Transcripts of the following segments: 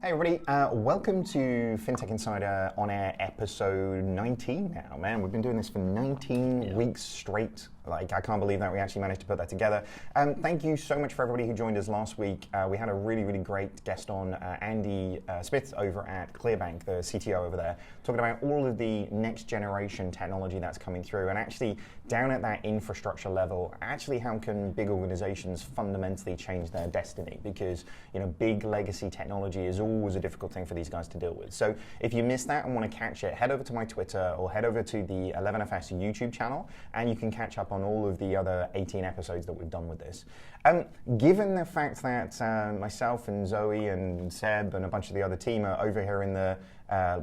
Hey everybody, welcome to Fintech Insider OnAir episode 19 now. Man, we've been doing this for 19 weeks straight. Like, I can't believe that we actually managed to put that together. Thank you so much for everybody who joined us last week. We had a really, really great guest on, Andy Smith over at Clearbank, the CTO over there, talking about all of the next generation technology that's coming through, and actually down at that infrastructure level, actually how can big organizations fundamentally change their destiny? Because, you know, big legacy technology is always a difficult thing for these guys to deal with. So if you missed that and want to catch it, head over to my Twitter or head over to the 11FS YouTube channel, and you can catch up on all of the other 18 episodes that we've done with this. Given the fact that myself and Zoe and Seb and a bunch of the other team are over here in the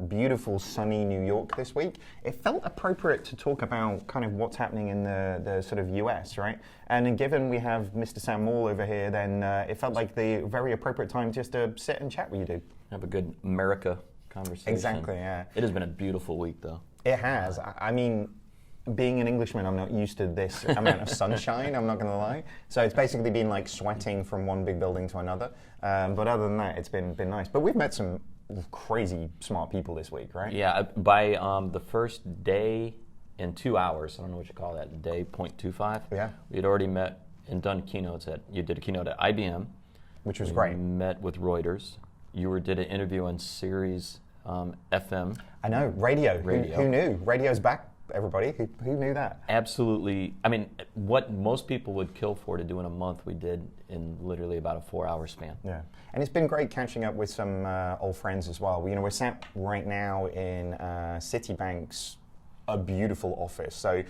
beautiful sunny New York this week, it felt appropriate to talk about kind of what's happening in the sort of US, right? And then given we have Mr. Sam Maule over here, then it felt like the very appropriate time just to sit and chat with you, dude. Have a good America conversation. Exactly, yeah. It has been a beautiful week, though. It has. I mean, being an Englishman, I'm not used to this amount of sunshine, I'm not going to lie. So it's basically been like sweating from one big building to another. But other than that, it's been nice. But we've met some crazy smart people this week, right? Yeah, by the first day in 2 hours, I don't know what you call that, day 0.25. Yeah. We had already met and done keynotes you did a keynote at IBM. Which was great. Met with Reuters. You did an interview on Sirius FM. I know, radio. Who knew? Radio's back, everybody. Who knew that? Absolutely. I mean, what most people would kill for to do in a month, we did in literally about a 4-hour span. Yeah, and it's been great catching up with some old friends as well. You know, we're sat right now in Citibank's a beautiful office. So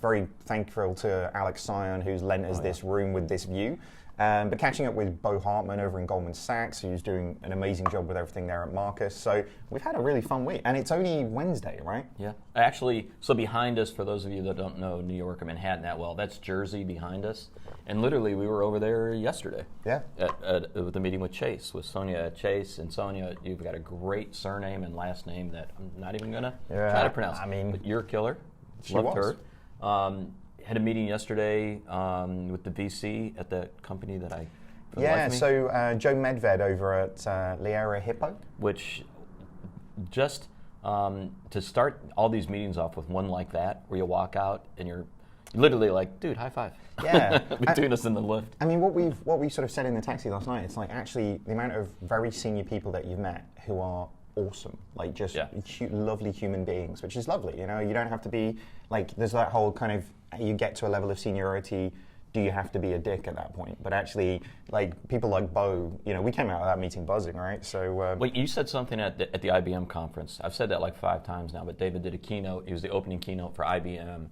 very thankful to Alex Sion, who's lent us this room with this view. But catching up with Bo Hartman over in Goldman Sachs, who's doing an amazing job with everything there at Marcus. So we've had a really fun week. And it's only Wednesday, right? Yeah. Actually, so behind us, for those of you that don't know New York or Manhattan that well, that's Jersey behind us. And literally, we were over there yesterday. Yeah. With the meeting with Chase, with Sonia at Chase. And Sonia, you've got a great surname and last name that I'm not even going to try to pronounce. I mean, but you're a killer. She Loved was. her. Had a meeting yesterday with the VC at the company that so Joe Medved over at Liera Hippo. Which just to start all these meetings off with one like that, where you walk out and you're literally like, dude, high five. Yeah. Between us in the lift. I mean, what we sort of said in the taxi last night, it's like actually the amount of very senior people that you've met who are awesome, like just lovely human beings, which is lovely. You know, you don't have to be like, there's that whole kind of, you get to a level of seniority, do you have to be a dick at that point? But actually, like people like Bo, you know, we came out of that meeting buzzing, right? So wait, you said something at the IBM conference. I've said that like 5 times now, but David did a keynote. He was the opening keynote for IBM.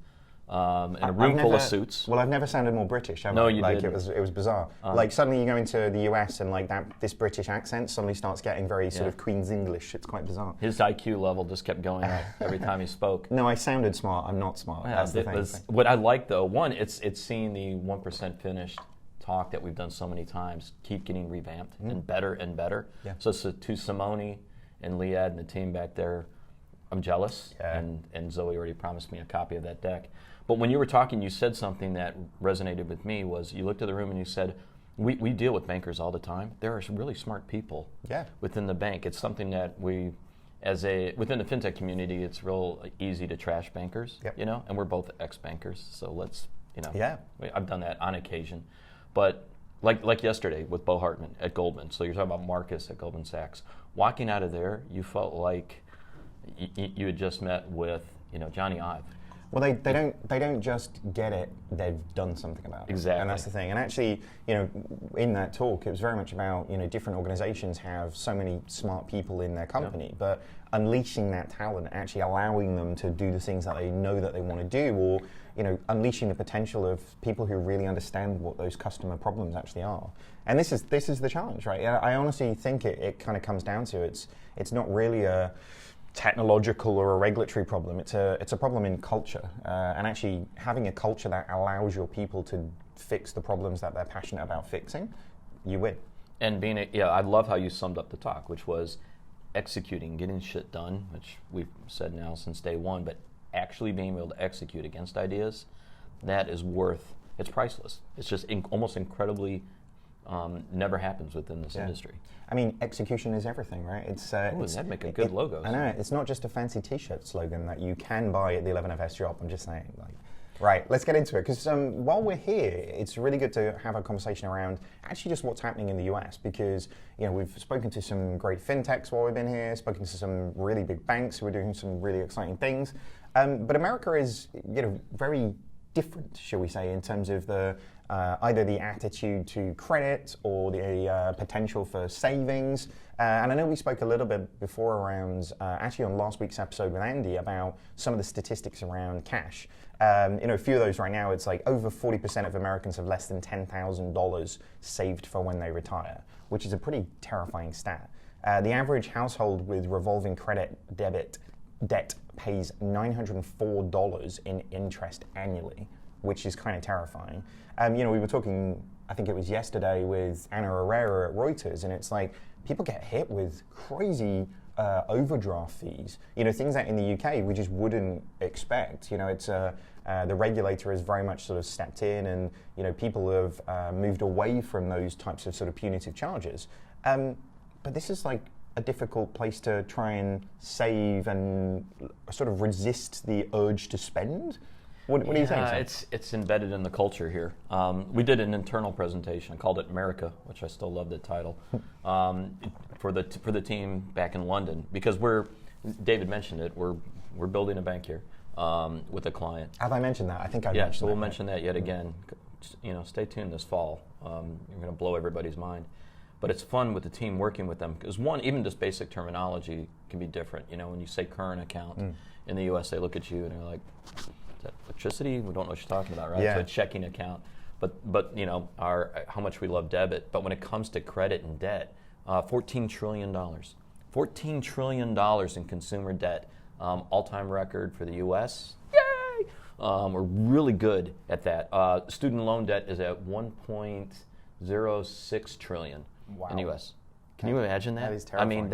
In a room full of suits. Well, I've never sounded more British. No, you like did. It was bizarre. Like suddenly you go into the US and like this British accent suddenly starts getting very sort of Queen's English. It's quite bizarre. His IQ level just kept going up every time he spoke. No, I sounded smart. I'm not smart. Yeah, that's the thing. What I like though, one, it's seeing the 1% finished talk that we've done so many times keep getting revamped and better and better. Yeah. So to Simone and Liad and the team back there, I'm jealous. Yeah. And Zoe already promised me a copy of that deck. But when you were talking, you said something that resonated with me, was you looked at the room and you said, we deal with bankers all the time. There are really smart people within the bank. It's something that within the fintech community, it's real easy to trash bankers, you know, and we're both ex-bankers, so let's, you know, I've done that on occasion. But like yesterday with Bo Hartman at Goldman, so you're talking about Marcus at Goldman Sachs. Walking out of there, you felt like you had just met with, you know, Johnny Ive. Well, they don't just get it; they've done something about it. Exactly, and that's the thing. And actually, you know, in that talk, it was very much about, you know, different organizations have so many smart people in their company, but unleashing that talent, actually allowing them to do the things that they know that they want to do, or, you know, unleashing the potential of people who really understand what those customer problems actually are. And this is the challenge, right? I honestly think it kind of comes down to it's not really a technological or a regulatory problem. It's a problem in culture, and actually having a culture that allows your people to fix the problems that they're passionate about fixing, you win. And I love how you summed up the talk, which was executing, getting shit done, which we've said now since day one, but actually being able to execute against ideas, that is it's priceless. It's just almost incredibly never happens within this industry. I mean, execution is everything, right? That'd make a good logo. I know, it's not just a fancy T-shirt slogan that you can buy at the 11FS shop. I'm just saying, right, let's get into it, because while we're here, it's really good to have a conversation around actually just what's happening in the US, because we've spoken to some great fintechs while we've been here, spoken to some really big banks who are doing some really exciting things, but America is very different, shall we say, in terms of the either the attitude to credit or the potential for savings. And I know we spoke a little bit before around, actually on last week's episode with Andy, about some of the statistics around cash. A few of those right now, it's like over 40% of Americans have less than $10,000 saved for when they retire, which is a pretty terrifying stat. The average household with revolving credit debt pays $904 in interest annually, which is kind of terrifying. We were talking, I think it was yesterday, with Anna Herrera at Reuters, and it's like people get hit with crazy overdraft fees. Things that in the UK we just wouldn't expect. It's the regulator has very much sort of stepped in, and people have moved away from those types of sort of punitive charges. But this is like a difficult place to try and save and sort of resist the urge to spend. What do you think? It's embedded in the culture here. We did an internal presentation. I called it America, which I still love the title, for the team back in London, because David mentioned it. We're building a bank here with a client. Have I mentioned that? I think I mentioned that. Yeah, so we'll mention that yet again. Stay tuned this fall. You're going to blow everybody's mind. But it's fun with the team working with them, because even just basic terminology can be different. When you say current account in the U.S., they look at you and they're like, "Is that electricity? We don't know what you're talking about, right?" Yeah. So a checking account. But how much we love debit. But when it comes to credit and debt, $14 trillion. $14 trillion in consumer debt, all-time record for the U.S. Yay! We're really good at that. Student loan debt is at $1.06 trillion. Wow. In the U.S. Can you imagine that? That is terrifying. I mean,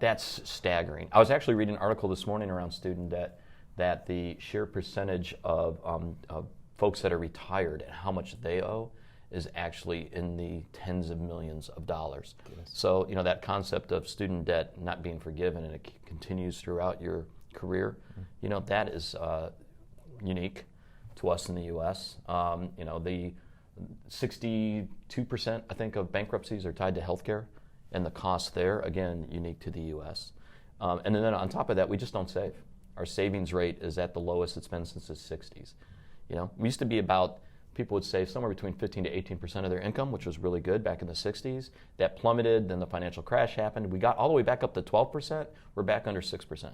that's staggering. I was actually reading an article this morning around student debt, that the sheer percentage of folks that are retired and how much they owe is actually in the tens of millions of dollars. Goodness. So, that concept of student debt not being forgiven and it continues throughout your career, that is unique to us in the U.S. The 62%, I think, of bankruptcies are tied to healthcare, and the cost there, again, unique to the U.S. And then on top of that, we just don't save. Our savings rate is at the lowest it's been since the 60s. We used to be about, people would save somewhere between 15 to 18% of their income, which was really good back in the 60s. That plummeted, then the financial crash happened. We got all the way back up to 12%. We're back under 6%.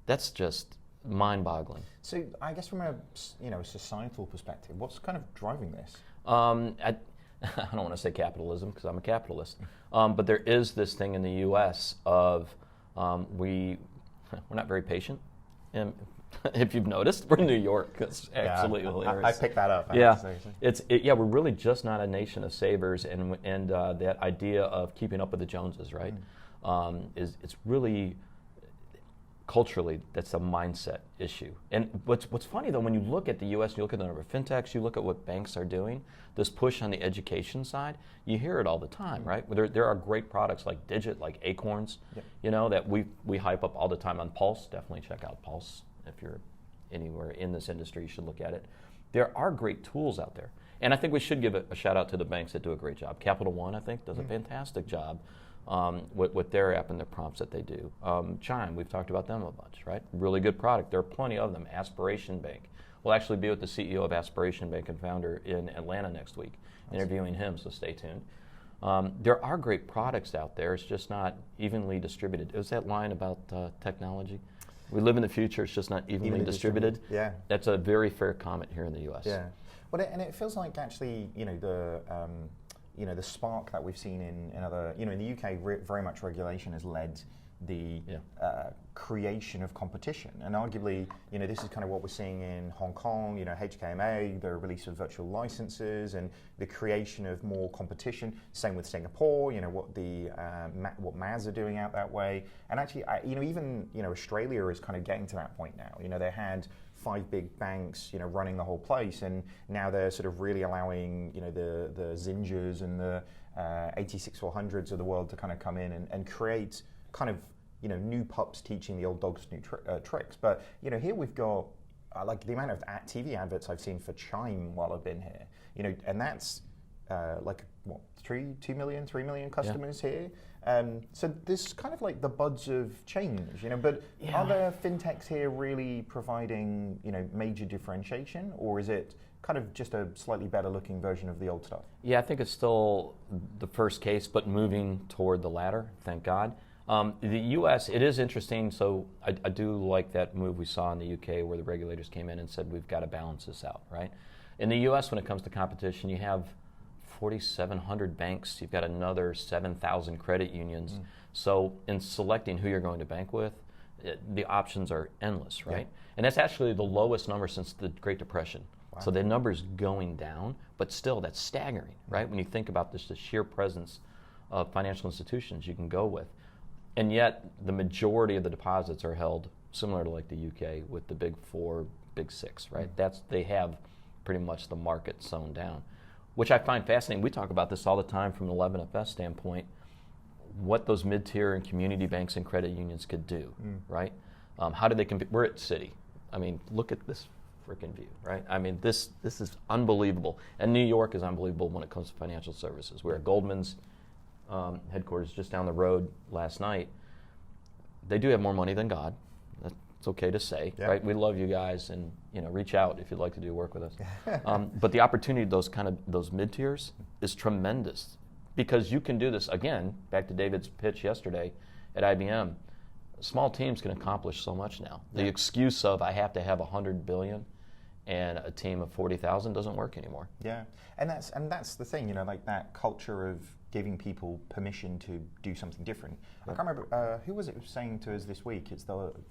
That's just mind-boggling. So I guess from a societal perspective, what's kind of driving this? I don't want to say capitalism, because I'm a capitalist, but there is this thing in the U.S. of we're not very patient. And if you've noticed, we're in New York. It's absolutely hilarious. I picked that up. We're really just not a nation of savers, and that idea of keeping up with the Joneses, right? It's really culturally, that's a mindset issue. And what's funny though, when you look at the U.S., you look at the number of fintechs, you look at what banks are doing, this push on the education side, you hear it all the time, right? There are great products like Digit, like Acorns, that we hype up all the time on Pulse. Definitely check out Pulse. If you're anywhere in this industry, you should look at it. There are great tools out there. And I think we should give a shout out to the banks that do a great job. Capital One, I think, does a fantastic job with their app and the prompts that they do. Chime, we've talked about them a bunch, right? Really good product. There are plenty of them. Aspiration Bank. We'll actually be with the CEO of Aspiration Bank and founder in Atlanta next week, interviewing him, so stay tuned. There are great products out there. It's just not evenly distributed. It was that line about technology. We live in the future. It's just not evenly distributed. Yeah. That's a very fair comment here in the U.S. Yeah. Well, and it feels like actually, the spark that we've seen in other, in the UK, very much regulation has led the creation of competition. And arguably, this is kind of what we're seeing in Hong Kong, HKMA, the release of virtual licenses and the creation of more competition. Same with Singapore, what MAS are doing out that way. And actually, even, Australia is kind of getting to that point now. They had 5 big banks, running the whole place, and now they're sort of really allowing, the Zingers and the 86400s of the world to kind of come in and create kind of, new pups teaching the old dogs new tricks. But, here we've got, like the amount of TV adverts I've seen for Chime while I've been here, and that's like, what, 2 million, 3 million customers here. So there's kind of like the buds of change, but are there fintechs here really providing, major differentiation, or is it kind of just a slightly better looking version of the old stuff? Yeah, I think it's still the first case, but moving toward the latter, thank God. The U.S., it is interesting, so I do like that move we saw in the U.K. where the regulators came in and said we've got to balance this out, right? In the U.S., when it comes to competition, you have 4,700 banks, you've got another 7,000 credit unions. So in selecting who you're going to bank with, the options are endless, right? Yeah. And that's actually the lowest number since the Great Depression. Wow. So the number's going down, but still that's staggering, right? When you think about this, the sheer presence of financial institutions you can go with. And yet the majority of the deposits are held similar to like the UK with the big 4, big 6, right? They have pretty much the market sewn down, which I find fascinating. We talk about this all the time from an 11FS standpoint, what those mid-tier and community banks and credit unions could do, right? How do they compete? We're at Citi. I mean, look at this freaking view, right? I mean, this is unbelievable. And New York is unbelievable when it comes to financial services. We're at Goldman's headquarters just down the road last night. They do have more money than God. It's okay to say, right? We love you guys, and reach out if you'd like to do work with us. But the opportunity, those mid tiers, is tremendous because you can do this again. Back to David's pitch yesterday at IBM, small teams can accomplish so much now. The excuse of I have to have 100 billion and a team of 40,000 doesn't work anymore. Yeah, and that's the thing, like that culture of giving people permission to do something different. I can't remember, who was it saying to us this week?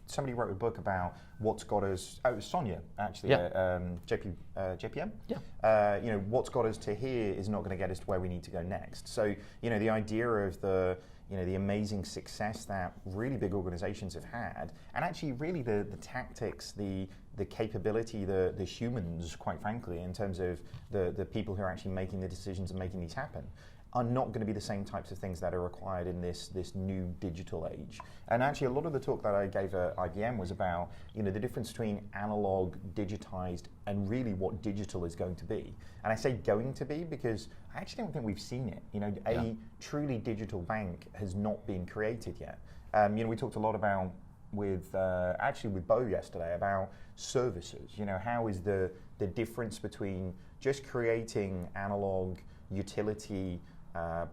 Somebody wrote a book about what's got us, it was Sonia, actually, JPM? Yeah. What's got us to here is not going to get us to where we need to go next. So, the idea of the amazing success that really big organizations have had, and actually really the tactics, the capability, the humans, quite frankly, in terms of the people who are actually making the decisions and making these happen, are not going to be the same types of things that are required in this new digital age. And actually a lot of the talk that I gave at IBM was about the difference between analog, digitized, and really what digital is going to be. And I say going to be because I actually don't think we've seen it. A truly digital bank has not been created yet. We talked a lot about with Bo yesterday about services. How is the difference between just creating analog utility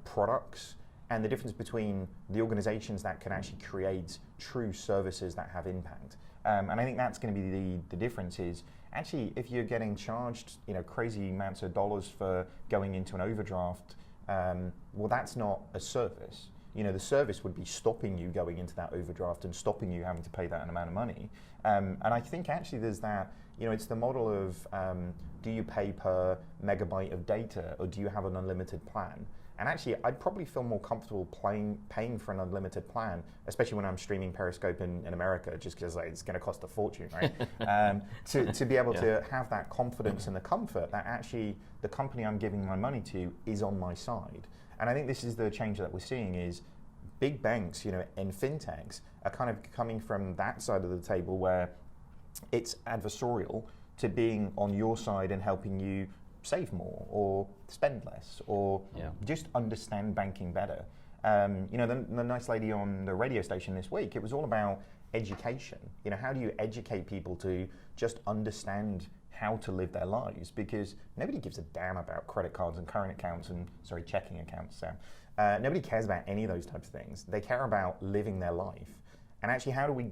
products and the difference between the organizations that can actually create true services that have impact. And I think that's going to be the difference is actually if you're getting charged crazy amounts of dollars for going into an overdraft, well, that's not a service. The service would be stopping you going into that overdraft and stopping you having to pay that amount of money. And I think actually there's that, it's the model of do you pay per megabyte of data or do you have an unlimited plan? And actually, I'd probably feel more comfortable paying for an unlimited plan, especially when I'm streaming Periscope in America, just because it's going to cost a fortune, right? To be able to have that confidence and the comfort that actually the company I'm giving my money to is on my side. And I think this is the change that we're seeing is big banks, and fintechs are kind of coming from that side of the table where it's adversarial to being on your side and helping you save more or spend less or just understand banking better. The nice lady on the radio station this week, it was all about education. How do you educate people to just understand how to live their lives? Because nobody gives a damn about credit cards and current accounts and, checking accounts, Sam. Nobody cares about any of those types of things. They care about living their life. And actually, how do we,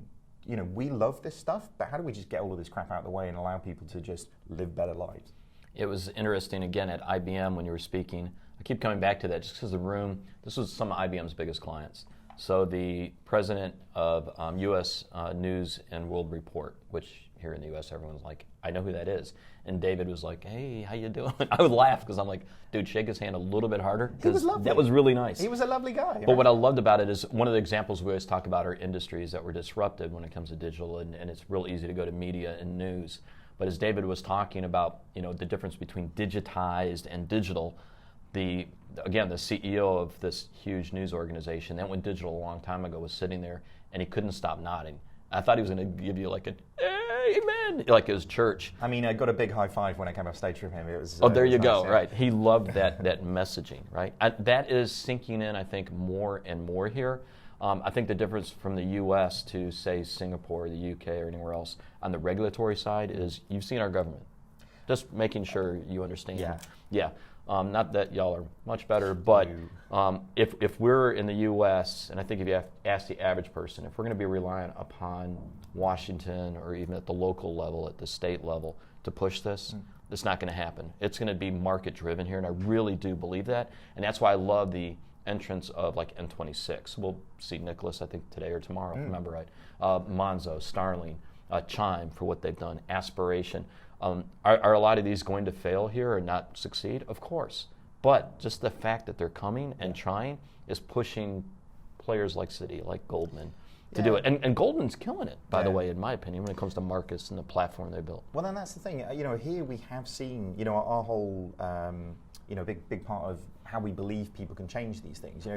we love this stuff, but how do we just get all of this crap out of the way and allow people to just live better lives? It was interesting, again, at IBM when you were speaking. I keep coming back to that just because the room, this was some of IBM's biggest clients. So the president of U.S. News and World Report, which here in the U.S., everyone's like, I know who that is. And David was like, hey, how you doing? I would laugh because I'm like, dude, shake his hand a little bit harder. He was lovely. That was really nice. He was a lovely guy. But what I loved about it is one of the examples we always talk about are industries that were disrupted when it comes to digital, and it's real easy to go to media and news. But as David was talking about, the difference between digitized and digital, the CEO of this huge news organization that went digital a long time ago was sitting there, and he couldn't stop nodding. I thought he was going to give you like a amen, like his church. I mean, I got a big high five when I came off stage from him. It was. There you nice, go. yeah. Right. He loved that messaging. Right. That is sinking in, I think, more and more here. I think the difference from the U.S. to, say, Singapore, the U.K., or anywhere else on the regulatory side is you've seen our government. Just making sure you understand. Yeah. Not that y'all are much better, but if we're in the U.S., and I think if you ask the average person, if we're going to be reliant upon Washington or even at the local level, at the state level, to push this, it's not going to happen. It's going to be market-driven here, and I really do believe that. And that's why I love the entrance of like N26. We'll see Nicholas, I think, today or tomorrow, if I remember right. Monzo, Starling, Chime for what they've done, Aspiration. Are a lot of these going to fail here or not succeed? Of course. But just the fact that they're coming and trying is pushing players like Citi, like Goldman, to do it. And Goldman's killing it, by the way, in my opinion, when it comes to Marcus and the platform they built. Well, then that's the thing. Here we have seen, our whole, big part of how we believe people can change these things.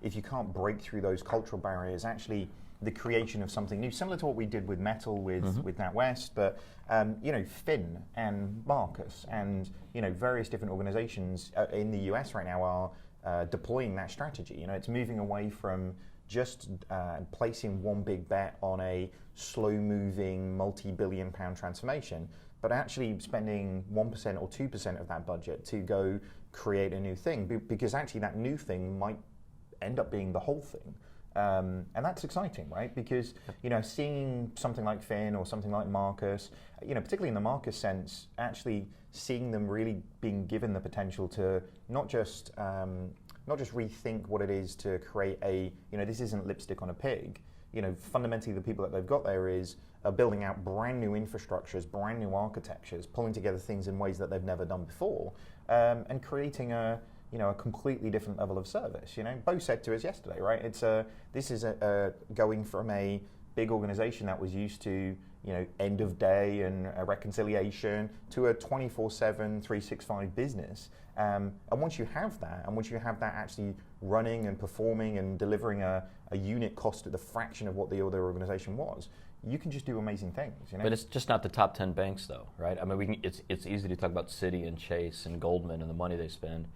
If you can't break through those cultural barriers, actually the creation of something new, similar to what we did with Metal with NatWest, but Finn and Marcus and various different organizations in the US right now are deploying that strategy. It's moving away from just placing one big bet on a slow-moving, multi-billion-pound transformation, but actually spending 1% or 2% of that budget to go create a new thing, because actually that new thing might end up being the whole thing. And that's exciting, right? Because, seeing something like Finn or something like Marcus, particularly in the Marcus sense, actually seeing them really being given the potential to not just rethink what it is to create this isn't lipstick on a pig. Fundamentally the people that they've got there are building out brand new infrastructures, brand new architectures, pulling together things in ways that they've never done before, and creating a completely different level of service. Bo said to us yesterday, right? This is going from a big organization that was used to, end of day and a reconciliation to a 24/7, 365 business. And once you have that, actually running and performing and delivering a unit cost at the fraction of what the other organization was, you can just do amazing things. But it's just not the top 10 banks, though, right? I mean, it's easy to talk about Citi and Chase and Goldman and the money they spend.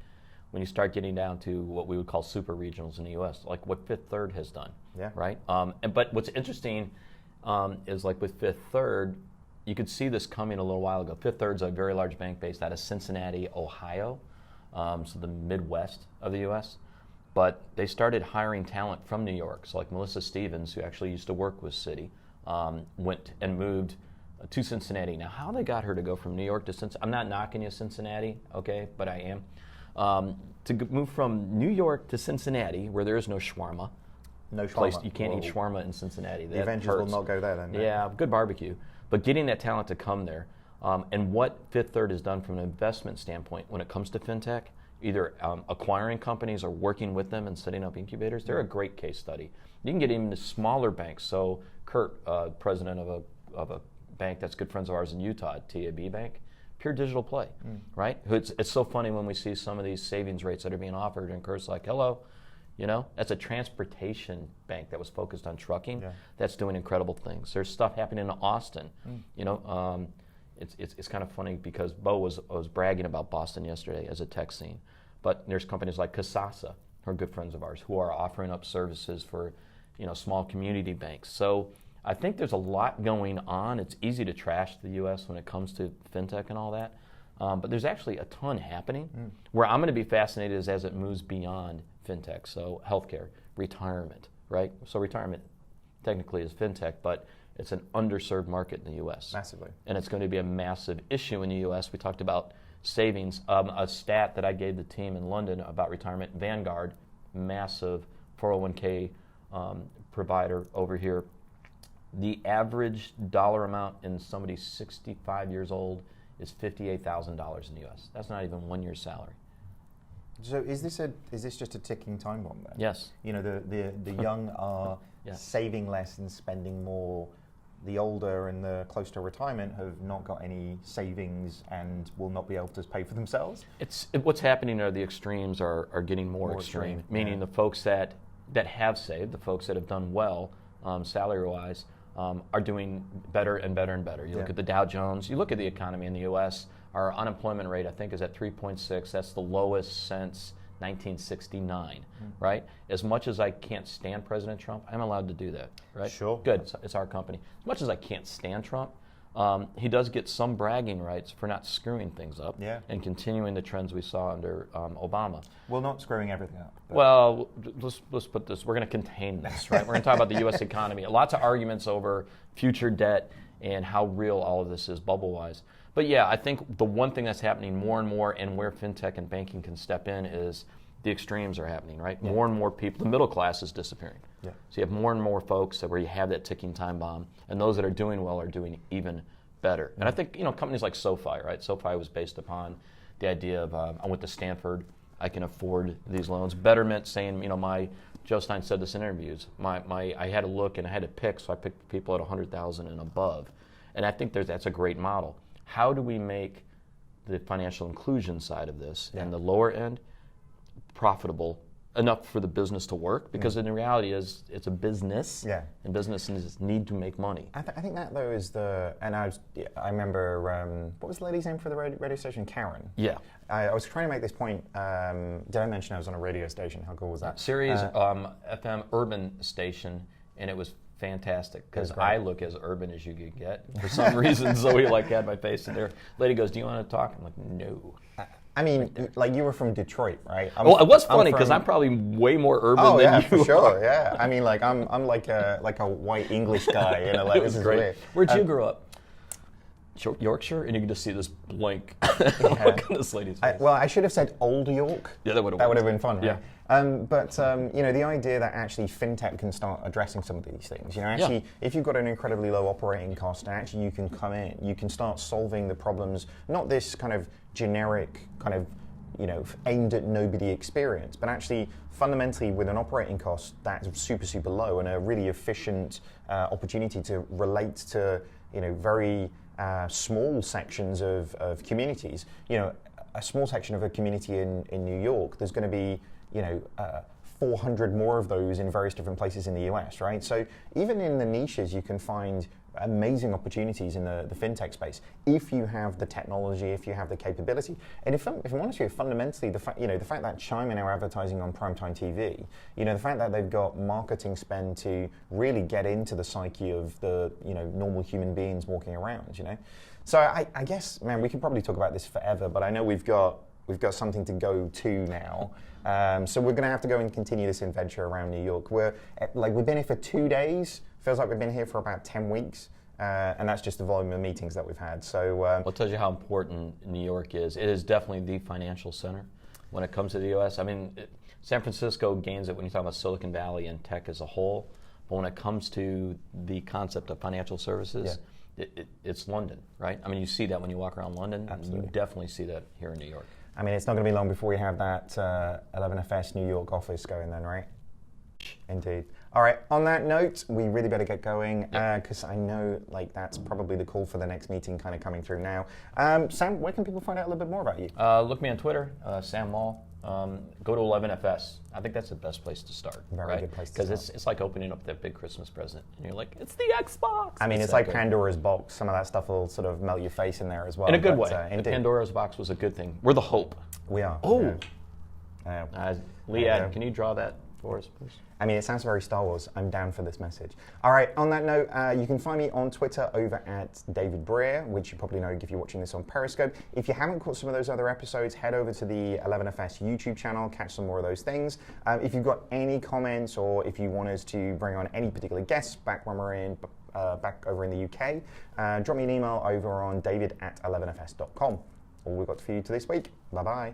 When you start getting down to what we would call super regionals in the U.S., like what Fifth Third has done, right? But what's interesting is like with Fifth Third, you could see this coming a little while ago. Fifth Third's a very large bank based out of Cincinnati, Ohio, so the Midwest of the U.S. But they started hiring talent from New York. So like Melissa Stevens, who actually used to work with Citi, went and moved to Cincinnati. Now, how they got her to go from New York to Cincinnati, I'm not knocking you, Cincinnati, okay, but I am. To move from New York to Cincinnati, where there is no shawarma. No shawarma. You can't eat shawarma in Cincinnati. The Avengers will not go there then. No? Yeah, good barbecue. But getting that talent to come there, and what Fifth Third has done from an investment standpoint when it comes to fintech, either acquiring companies or working with them and setting up incubators, they're a great case study. You can get even to smaller banks. So Kurt, president of a bank that's good friends of ours in Utah, TAB Bank, pure digital play, right? It's so funny when we see some of these savings rates that are being offered, and Kurt's like, hello, that's a transportation bank that was focused on trucking. That's doing incredible things. There's stuff happening in Austin. It's kind of funny because Bo was bragging about Boston yesterday as a tech scene, but there's companies like Kasasa, who are good friends of ours, who are offering up services for small community banks. So I think there's a lot going on. It's easy to trash the U.S. when it comes to fintech and all that, but there's actually a ton happening. Where I'm going to be fascinated is as it moves beyond fintech. So healthcare, retirement, right? So retirement technically is fintech, but it's an underserved market in the U.S. Massively. And it's going to be a massive issue in the U.S. We talked about savings. A stat that I gave the team in London about retirement, Vanguard, massive 401k provider over here, The average dollar amount in somebody 65 years old is $58,000 in the U.S. That's not even 1 year's salary. So is this just a ticking time bomb then? Yes. You know, the young are saving less and spending more. The older and the close to retirement have not got any savings and will not be able to pay for themselves. What's happening are the extremes are getting more extreme. Meaning the folks that have saved, the folks that have done well salary-wise, are doing better and better and better. You look at the Dow Jones, you look at the economy in the U.S., our unemployment rate, I think, is at 3.6. That's the lowest since 1969, right? As much as I can't stand President Trump, I'm allowed to do that, right? Sure. Good, it's our company. As much as I can't stand Trump, he does get some bragging rights for not screwing things up and continuing the trends we saw under Obama. Well, not screwing everything up. Well, let's put this, we're going to contain this, right? We're going to talk about the U.S. economy. Lots of arguments over future debt and how real all of this is bubble-wise. But yeah, I think the one thing that's happening more and more, and where fintech and banking can step in, is the extremes are happening, right? Yeah. More and more people, the middle class is disappearing. Yeah. So you have more and more folks where you have that ticking time bomb, and those that are doing well are doing even better. And I think, companies like SoFi, right? SoFi was based upon the idea of, I went to Stanford, I can afford these loans. Betterment saying, Joe Stein said this in interviews, I had to look and I had to pick, so I picked people at 100,000 and above. And I think that's a great model. How do we make the financial inclusion side of this and the lower end profitable enough for the business to work? Because in reality is it's a business, and businesses need to make money. I think that though is I remember what was the lady's name for the radio station? Karen. Yeah. I was trying to make this point. Did I mention I was on a radio station? How cool was that? Sirius FM urban station, and it was fantastic because I look as urban as you can get for some reason. Zoe had my face in there. Lady goes, "Do you want to talk?" I'm like, "No." I mean, you were from Detroit, right? Well, it was funny because I'm probably way more urban than you for sure. Yeah, I mean, I'm like a white English guy. This is great. Where'd you grow up? Yorkshire, and you can just see this blank look on this lady's face. I should have said Old York. Yeah, that would have been fun, right? Yeah. The idea that actually fintech can start addressing some of these things. If you've got an incredibly low operating cost, and actually you can come in, you can start solving the problems. Not this kind of generic aimed at nobody experience, but actually fundamentally with an operating cost that's super, super low and a really efficient opportunity to relate to very small sections of communities. A small section of a community in New York, there's going to be 400 more of those in various different places in the US, right? So even in the niches, you can find amazing opportunities in the fintech space if you have the technology, if you have the capability. And if I'm honest with you, fundamentally, the fact that Chime are now advertising on primetime TV, the fact that they've got marketing spend to really get into the psyche of the normal human beings walking around, So I guess, man, we could probably talk about this forever, but I know we've got something to go to now. So we're going to have to go and continue this adventure around New York. We've been here for 2 days. Feels like we've been here for about 10 weeks. And that's just the volume of meetings that we've had. So, well, it tells you how important New York is. It is definitely the financial center when it comes to the U.S. I mean, San Francisco gains it when you talk about Silicon Valley and tech as a whole. But when it comes to the concept of financial services, it's London, right? I mean, you see that when you walk around London. Absolutely. You definitely see that here in New York. I mean, it's not going to be long before we have that 11FS New York office going then, right? Indeed. All right, on that note, we really better get going because I know that's probably the call for the next meeting kind of coming through now. Sam, where can people find out a little bit more about you? Look me on Twitter, Sam Maule. Go to 11FS. I think that's the best place to start. Very good place to start. Because it's like opening up that big Christmas present. And you're like, it's the Xbox. I mean, it's like Pandora's box. Some of that stuff will sort of melt your face in there as well. In a good way. The Pandora's box was a good thing. We're the hope. We are. Oh. Leanne, can you draw that for us, please? I mean, it sounds very Star Wars. I'm down for this message. All right, on that note, you can find me on Twitter over at David Brear, which you probably know if you're watching this on Periscope. If you haven't caught some of those other episodes, head over to the 11FS YouTube channel, catch some more of those things. If you've got any comments or if you want us to bring on any particular guests back when we're back over in the UK, drop me an email over on david@11fs.com. All we've got for you to this week. Bye-bye.